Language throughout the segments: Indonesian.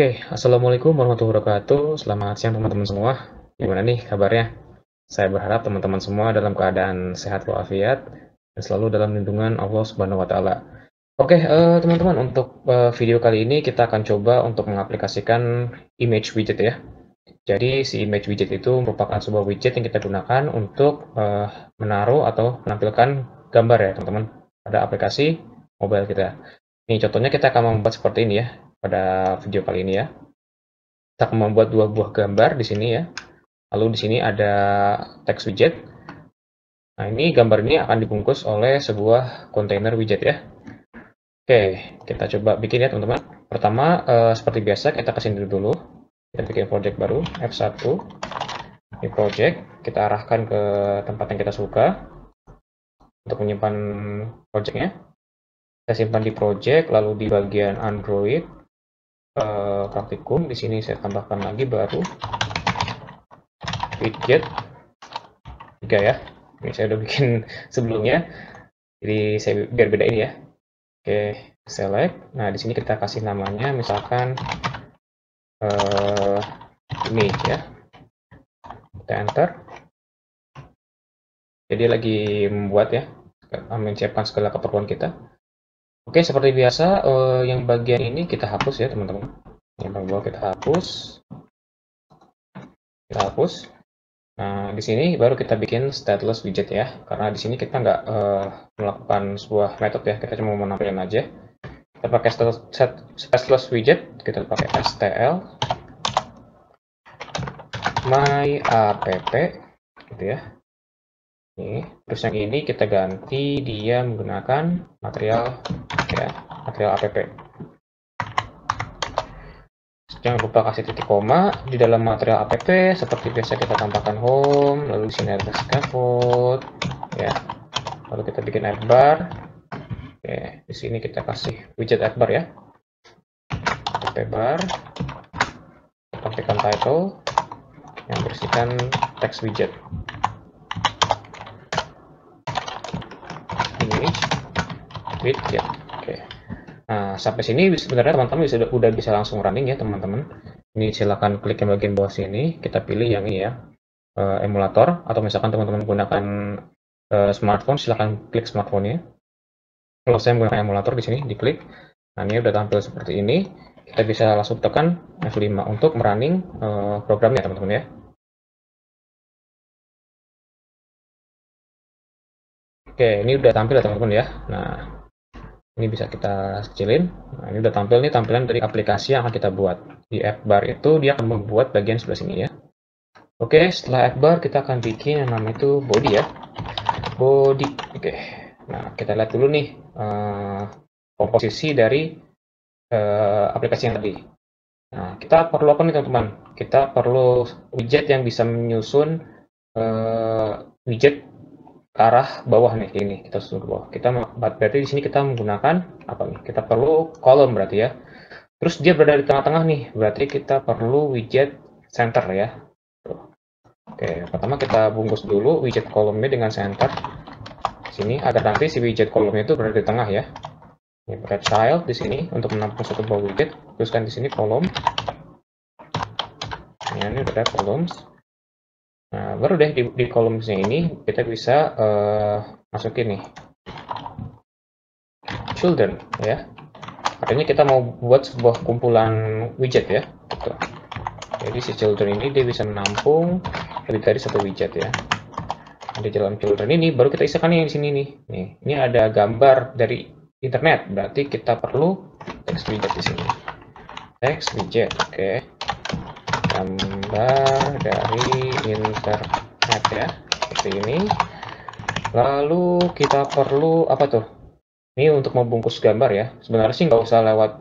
Oke, assalamualaikum warahmatullahi wabarakatuh. Selamat siang teman-teman semua. Gimana nih kabarnya? Saya berharap teman-teman semua dalam keadaan sehat walafiat dan selalu dalam lindungan Allah Subhanahu wa Ta'ala. Oke, teman-teman, untuk video kali ini kita akan coba untuk mengaplikasikan image widget ya. Jadi si image widget itu merupakan sebuah widget yang kita gunakan untuk menaruh atau menampilkan gambar ya teman-teman pada aplikasi mobile kita. Ini contohnya kita akan membuat seperti ini ya pada video kali ini ya. Kita akan membuat dua buah gambar di sini ya. Lalu di sini ada text widget. Nah, ini gambar ini akan dibungkus oleh sebuah kontainer widget ya. Oke, kita coba bikin ya teman-teman. Pertama, seperti biasa kita kesini dulu. Kita bikin project baru, F1. Ini project, kita arahkan ke tempat yang kita suka untuk menyimpan projectnya. Kita simpan di project, lalu di bagian Android, praktikum. Di sini saya tambahkan lagi baru widget 3 ya. Ini saya udah bikin sebelumnya, jadi saya biar bedain ya. Oke, select. Nah, di sini kita kasih namanya misalkan ini ya. Kita enter. Jadi lagi membuat ya, menyiapkan segala keperluan kita. Oke, seperti biasa, yang bagian ini kita hapus ya teman-teman. Yang bawah kita hapus. Nah, di sini baru kita bikin stateless widget ya, karena di sini kita nggak melakukan sebuah metode ya, kita cuma mau menampilkan aja. Kita pakai stateless widget, kita pakai stl my app gitu ya. Ini, terus yang ini kita ganti dia menggunakan material ya, material app. Jangan lupa kasih titik koma di dalam material app. Seperti biasa kita tambahkan home, lalu di sini ada scaffold ya. Lalu kita bikin app bar. Oke, di sini kita kasih widget app bar ya. App bar. Pastikan title yang bersihkan text widget. Image widget. Oke. Nah, sampai sini sebenarnya teman-teman udah bisa langsung running ya teman-teman. Ini silakan klik yang bagian bawah sini, kita pilih yang ini ya, emulator, atau misalkan teman-teman menggunakan smartphone, silakan klik smartphone-nya. Kalau saya menggunakan emulator di sini, diklik. Nah, ini udah tampil seperti ini. Kita bisa langsung tekan F5 untuk merunning programnya teman-teman ya. Oke, ini udah tampil ya teman-teman ya. Nah, ini bisa kita kecilin. Nah, ini udah tampil nih tampilan dari aplikasi yang akan kita buat. Di app bar itu dia akan membuat bagian sebelah sini ya. Oke, setelah app bar kita akan bikin yang namanya itu body ya. Body. Oke. Nah, kita lihat dulu nih komposisi dari aplikasi yang tadi. Nah, kita perlu apa nih teman-teman? Kita perlu widget yang bisa menyusun widget ke arah bawah nih, ini kita susun ke bawah. Berarti di sini kita menggunakan apa nih? Kita perlu kolom berarti ya. Terus dia berada di tengah-tengah nih, berarti kita perlu widget center ya. Oke, pertama kita bungkus dulu widget kolomnya dengan center sini agar nanti si widget kolomnya itu berada di tengah ya. Ini pakai child di sini untuk menampung satu buah widget. Terus kan di sini kolom. Ini udah ada columns. Nah, baru deh di columns ini kita bisa masukin nih children ya. Artinya kita mau buat sebuah kumpulan widget ya. Gitu. Jadi si children ini dia bisa menampung lebih dari satu widget ya. Di dalam children ini baru kita isikan nih di sini nih. Nih, ini ada gambar dari internet, berarti kita perlu text widget di sini. Text widget, oke. Gambar dari internet ya, seperti ini. Lalu kita perlu apa tuh? Ini untuk membungkus gambar ya. Sebenarnya sih nggak usah lewat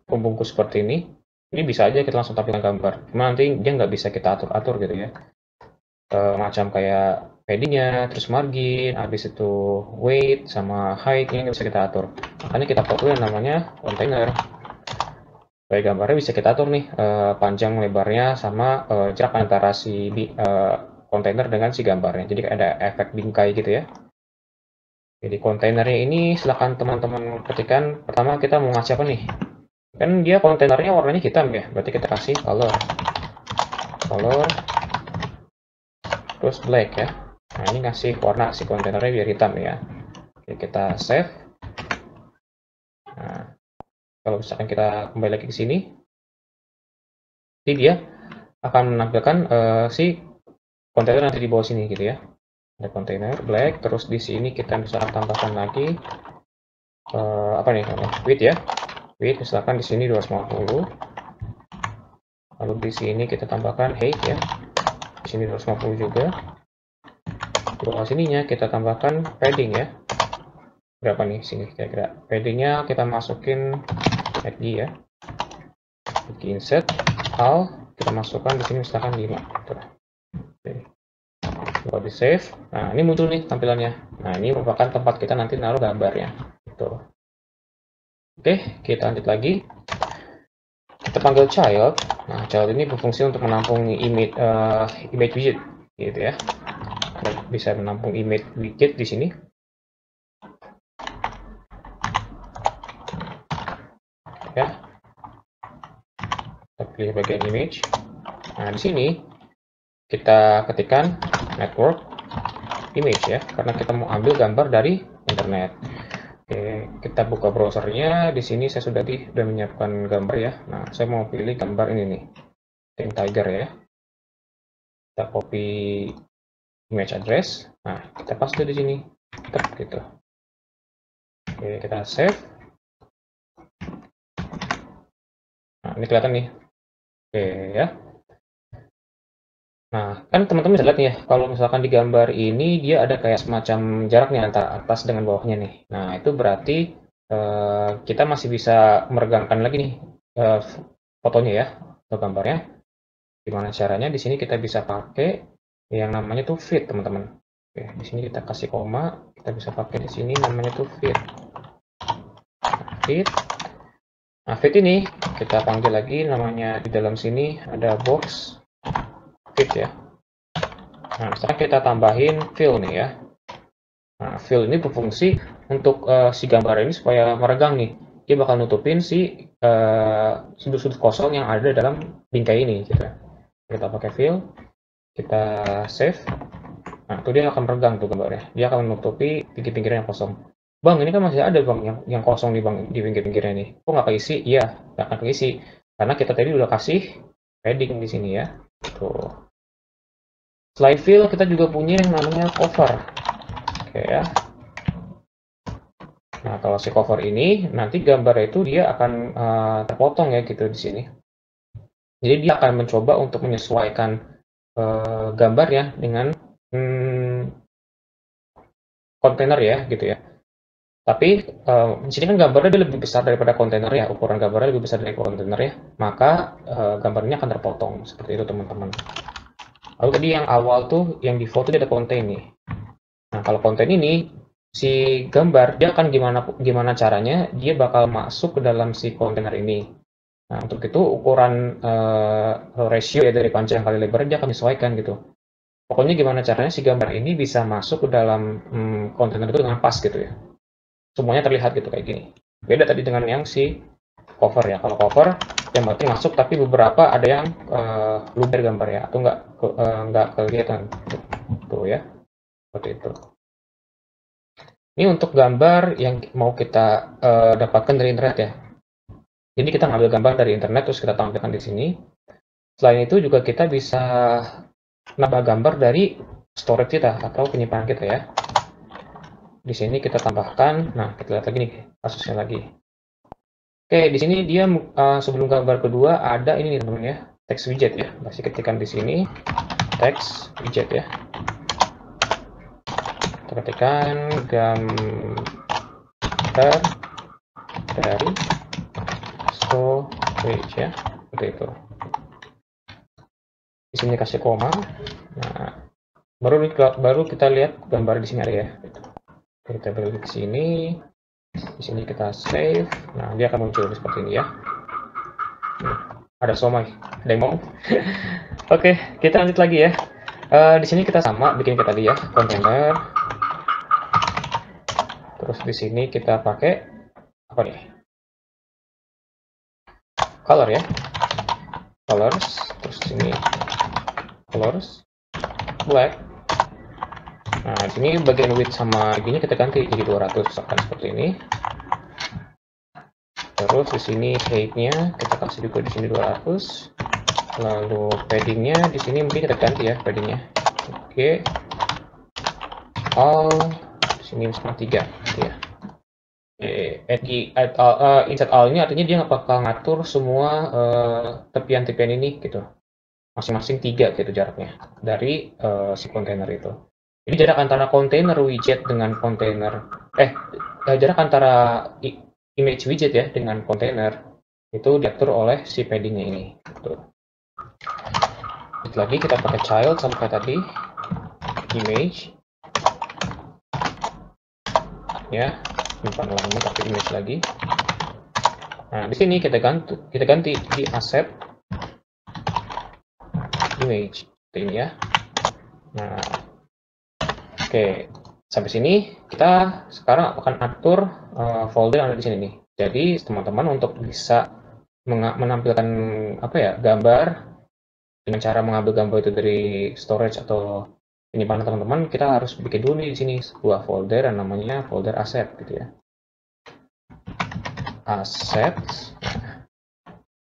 pembungkus seperti ini. Ini bisa aja kita langsung tampilkan gambar. Cuma nanti dia nggak bisa kita atur-atur gitu ya. Macam kayak paddingnya, terus margin, habis itu weight sama height ini bisa kita atur. Makanya kita perlu yang namanya container. Baik, gambarnya bisa kita atur nih panjang lebarnya sama jarak antara si kontainer dengan si gambarnya. Jadi ada efek bingkai gitu ya. Jadi kontainernya ini silahkan teman-teman ketikkan. Pertama kita mau ngasih apa nih? Kan dia kontainernya warnanya hitam ya, berarti kita kasih color terus black ya. Nah, ini ngasih warna si kontainernya biar hitam ya. Oke, kita save. Nah, kalau misalkan kita kembali lagi ke sini, jadi dia akan menampilkan si kontainer nanti di bawah sini gitu ya. Ada kontainer black, terus di sini kita bisa tambahkan lagi apa nih namanya, width ya. Width misalkan di sini 250. Lalu di sini kita tambahkan height ya. Di sini 250 juga. Di bawah sininya kita tambahkan padding ya. Berapa nih sini kira-kira? Paddingnya kita masukin edge ya. Edge insert all kita masukkan di sini misalkan 5. Oke. Kalau di save, nah ini muncul nih tampilannya. Nah ini merupakan tempat kita nanti naruh gambarnya. Gitu. Oke, kita lanjut lagi. Kita panggil child. Nah, child ini berfungsi untuk menampung image widget, gitu ya. Bisa menampung image widget di sini. Ya. Kita pilih bagian image. Nah, di sini kita ketikkan network image ya, karena kita mau ambil gambar dari internet. Oke, kita buka browsernya. Di sini saya sudah menyiapkan gambar ya. Nah, saya mau pilih gambar ini nih, Pink Tiger ya. Kita copy image address. Nah, kita paste di sini, gitu. Oke, kita save. Nah, ini kelihatan nih. Oke ya. Nah, kan teman-teman bisa lihat nih ya, kalau misalkan di gambar ini dia ada kayak semacam jarak nih antara atas dengan bawahnya nih. Nah, itu berarti kita masih bisa meregangkan lagi nih fotonya ya, atau gambarnya. Gimana caranya? Di sini kita bisa pakai yang namanya tuh fit, teman-teman. Oke, di sini kita kasih koma, kita bisa pakai di sini namanya tuh fit. Fit. Nah, fit ini kita panggil lagi namanya di dalam sini ada box fit ya. Nah, sekarang kita tambahin fill nih ya. Nah, fill ini berfungsi untuk si gambar ini supaya meregang nih. Dia bakal nutupin si sudut-sudut kosong yang ada dalam bingkai ini gitu. Kita pakai fill, kita save. Nah, itu dia akan meregang tuh gambarnya. Dia akan menutupi pinggir-pinggirnya yang kosong. Bang, ini kan masih ada bang yang kosong di pinggir-pinggirnya nih. Kok nggak keisi? Iya, nggak akan keisi. Karena kita tadi udah kasih padding di sini ya. Tuh. Selain fill, kita juga punya yang namanya cover. Oke ya. Nah, kalau si cover ini, nanti gambar itu dia akan terpotong ya gitu di sini. Jadi dia akan mencoba untuk menyesuaikan gambarnya dengan kontainer ya gitu ya. Tapi di sini kan gambarnya dia lebih besar daripada kontainer ya, ukuran gambarnya lebih besar dari kontainer ya, maka gambarnya akan terpotong seperti itu teman-teman. Lalu tadi yang awal tuh yang default itu ada konten nih. Nah kalau konten ini si gambar dia akan gimana caranya dia bakal masuk ke dalam si kontainer ini. Nah untuk itu ukuran ratio ya dari panjang kali lebar dia akan disesuaikan gitu. Pokoknya gimana caranya si gambar ini bisa masuk ke dalam kontainer itu dengan pas gitu ya. Semuanya terlihat gitu kayak gini. Beda tadi dengan yang si cover ya. Kalau cover yang berarti masuk tapi beberapa ada yang luber gambar ya atau nggak kelihatan tuh ya seperti itu. Ini untuk gambar yang mau kita dapatkan dari internet ya. Jadi kita ngambil gambar dari internet terus kita tampilkan di sini. Selain itu juga kita bisa nambah gambar dari storage kita atau penyimpanan kita ya. Di sini kita tambahkan, nah kita lihat lagi nih kasusnya lagi. Oke, di sini dia sebelum gambar kedua ada ini nih teman-teman ya, text widget ya. Masih ketikkan di sini text widget ya. Kita ketikkan gambar dari storage ya, seperti itu. Di sini kasih koma. Nah, baru kita lihat gambar di sini ada ya. Kita balik ke sini. Di sini kita save. Nah, dia akan muncul seperti ini ya. Ada somai, ada yang mau. Oke, kita lanjut lagi ya. Di sini kita sama bikin kita tadi ya, kontainer. Terus di sini kita pakai apa nih? color ya, colors, terus sini colors black. Nah, di sini bagian width sama gini kita ganti jadi 200, misalkan seperti ini. Terus di sini height-nya kita kasih juga di sini 200. Lalu paddingnya di sini mungkin kita ganti ya paddingnya. Oke. All di sini misalkan 3 gitu ya. Insert all ini artinya dia nggak bakal ngatur semua tepian-tepian ini gitu. Masing-masing 3 gitu jaraknya dari si kontainer itu. Jadi jarak antara kontainer widget dengan kontainer jarak antara image widget ya dengan kontainer itu diatur oleh si paddingnya ini. Gitu. Lagi kita pakai child sampai tadi image ya, simpan lagi pakai image lagi. Nah di sini kita ganti di asset image seperti ini ya. Nah oke, sampai sini kita sekarang akan atur folder yang ada di sini nih. Jadi teman-teman untuk bisa menampilkan gambar dengan cara mengambil gambar itu dari storage atau penyimpanan teman-teman, kita harus bikin dulu nih di sini sebuah folder yang namanya folder asset gitu ya. Asset.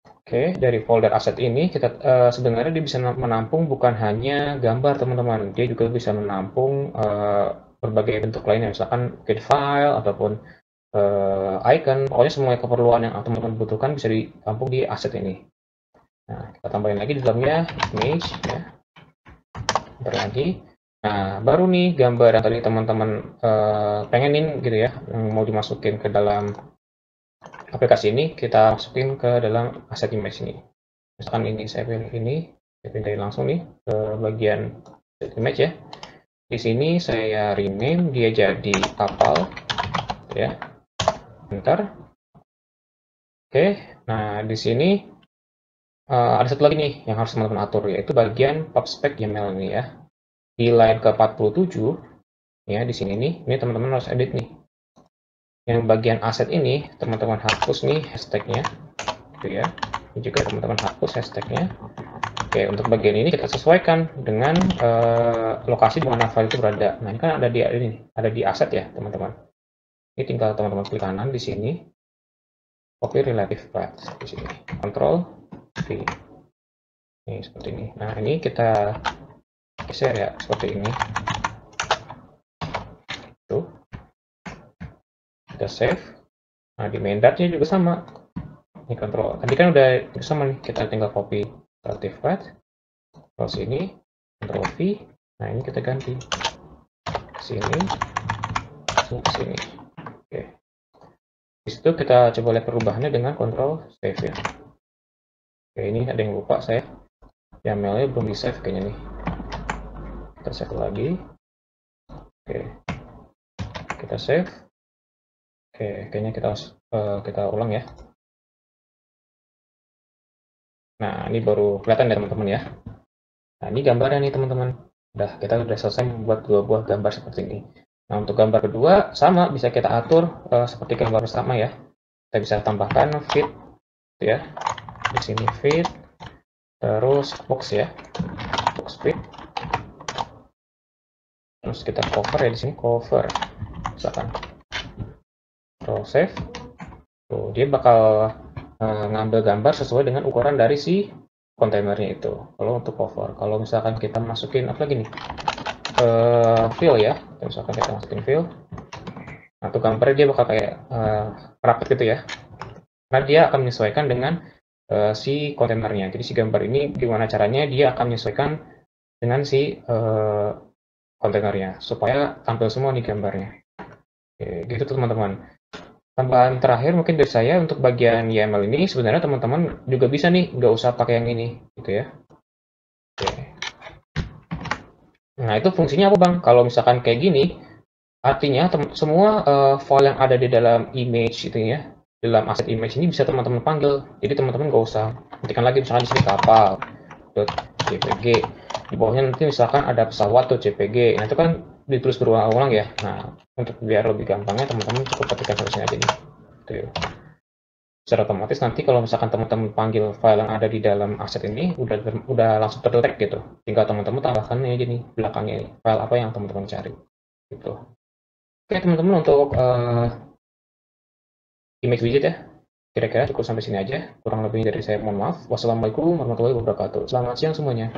Oke, dari folder asset ini kita sebenarnya dia bisa menampung bukan hanya gambar teman-teman, dia juga bisa menampung berbagai bentuk lainnya, misalkan file ataupun icon, pokoknya semua keperluan yang teman-teman butuhkan bisa ditampung di asset ini. Nah, kita tambahin lagi di dalamnya image ya. Bentar lagi. Nah, baru nih gambar yang tadi teman-teman pengenin gitu ya, yang mau dimasukin ke dalam aplikasi ini, kita masukin ke dalam asset image ini. Misalkan ini saya pilih ini, saya pindahin langsung nih ke bagian asset image ya. Di sini saya rename dia jadi kapal ya. Bentar. Oke, nah di sini ada satu lagi nih yang harus teman-teman atur, yaitu bagian PubSpec YAML ini ya. Di line ke-47 ya, di sini nih, ini teman-teman harus edit nih. Yang bagian aset ini teman-teman hapus nih hashtagnya gitu ya. Ini juga teman-teman hapus hashtagnya. Oke, untuk bagian ini kita sesuaikan dengan lokasi di mana file itu berada. Nah, ini kan ada di aset ya teman-teman. Ini tinggal teman-teman klik kanan di sini, copy relative path di sini, Ctrl V. Ini seperti ini. Nah, ini kita share ya seperti ini. Tuh. Kita save. Nah, di main dart-nya juga sama. Ini control. Tadi kan udah sama nih. Kita tinggal copy relative path. Terus sini, Ctrl V. Nah, ini kita ganti. Sini. Sini. Oke. Di situ kita coba lihat perubahannya dengan Ctrl save ya. Oke, ini ada yang lupa saya. YAML-nya belum di save kayaknya nih. Kita save lagi. Oke. Kita save. Oke, kayaknya kita ulang ya. Nah, ini baru kelihatan ya teman-teman ya. Nah, ini gambarnya nih teman-teman. Kita udah selesai membuat 2 buah gambar seperti ini. Nah, untuk gambar kedua sama bisa kita atur seperti gambar pertama ya. Kita bisa tambahkan fit ya. Di sini fit, terus box ya, box fit. Terus kita cover ya, di sini cover, misalkan. Terus save. Tuh, dia bakal ngambil gambar sesuai dengan ukuran dari si kontainernya itu. Kalau untuk cover, kalau misalkan kita masukin apa lagi nih, fill ya, misalkan kita masukin fill, nah tuh gambarnya dia bakal kayak rapet gitu ya. Nah, dia akan menyesuaikan dengan si kontainernya. Jadi si gambar ini gimana caranya dia akan menyesuaikan dengan si kontainernya supaya tampil semua nih gambarnya. Oke, gitu teman-teman. Tambahan terakhir mungkin dari saya untuk bagian YAML ini, sebenarnya teman-teman juga bisa nih, nggak usah pakai yang ini gitu ya. Oke. Nah, itu fungsinya apa Bang? Kalau misalkan kayak gini, artinya semua file yang ada di dalam image itu ya, dalam aset image ini bisa teman-teman panggil. Jadi teman-teman nggak usah ketikkan lagi misalkan di sini kapal.jpg, di bawahnya nanti misalkan ada pesawat.jpg. Nah, itu kan ditulis berulang-ulang ya. Nah, untuk biar lebih gampangnya teman-teman cukup ketikkan sini aja nih. Tuh. secara otomatis nanti kalau misalkan teman-teman panggil file yang ada di dalam aset ini udah langsung terdetek gitu. Tinggal teman-teman tambahkan aja nih belakangnya ini file apa yang teman-teman cari gitu. Oke teman-teman, untuk image widget ya kira-kira cukup sampai sini aja. Kurang lebihnya dari saya mohon maaf. Wassalamualaikum warahmatullahi wabarakatuh. Selamat siang semuanya.